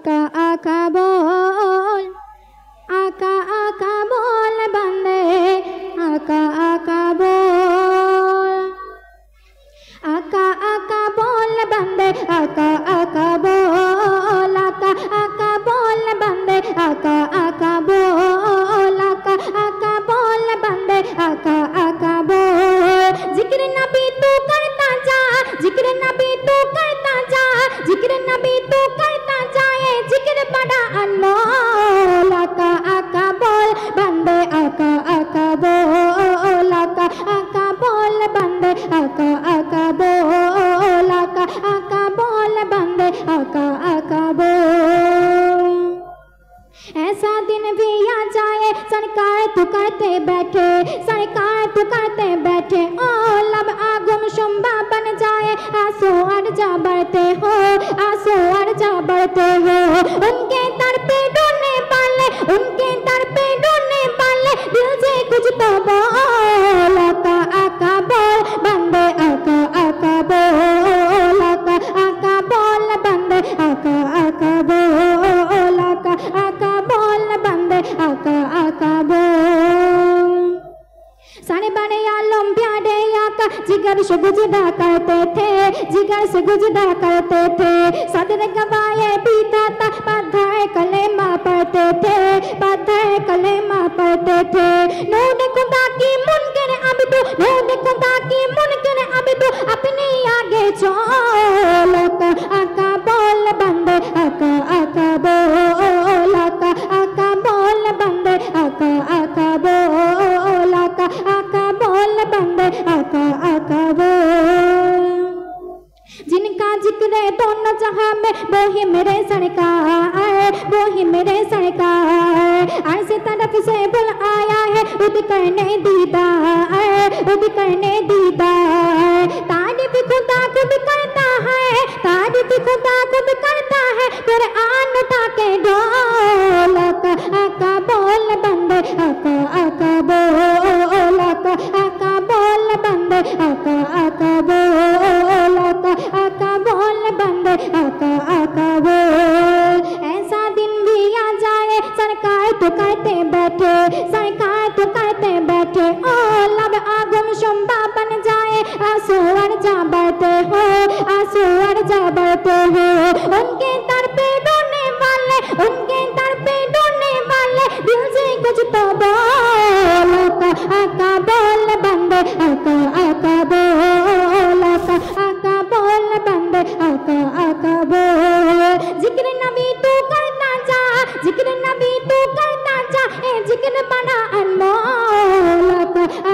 आका आका बोल बंदे आका आका बोल बंदे आका आका बोल बंदे आका आका बोल बंदे आका आका बोल जिक्र नबी तू करता जा जिक्र नबी तू करता जा जिक्र नबी तू करता जाए जिक्र बड़ा अनमोल आका आका बोल बंदे आका आका बोल बंदे आका आका बोल बंदे आका आका बोल ऐसा दिन भी आ जाए सरकार तू करते बैठे ओ लब आगुम शुम्बा बन जाए आंसू अर्जा बढ़ते हो उनके दर पे ढूंढने वाले दिल से कुछ तो बोल आका आका बोल बंदे आका आका बोल बंदे आका आका बोल बंदे आका आका बोल सारे बड़े आलम प्यारे आका जिगर से गुजरा करते थे सदर गवाए पीता था पढ़ाए कलेमा पढ़ते थे नूर खुदा की मुनकर अब तो अपने आगे चल आका बोल बंदे आका आका बोल बंदे आका आका बोल बंदे आका आका बोल जिनका जिक्र दोनों जहां में वो ही मेरे सरकार ऐसे तरफ से बुल आया है उद करने दीदार तारीफ खुदा खुद करता है कुरान उठा के ढोल आका बोल बंदे आका आका बोल बंदे आका आका बोल बंदे आका आका बोल ऐसा दिन भी आ जाए सरकार तो करते बैठे ओ लब आगुम शुम्बा बन जाए आंसू अर्जा बढ़ते हो उनके दर पे ढूंढने वाले दिल से कुछ तो बोल आका बोल बंदे आका आका बोल बंदे आका आका बोल जिक्र नबी तू करता जा ए जिक्र बड़ा अनमोल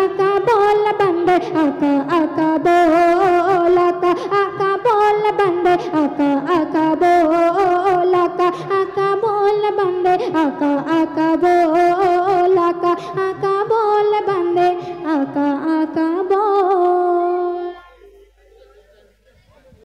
आका बोल बंदे आका आका बोल बंदे आका आका बोल बंदे आका आका बोल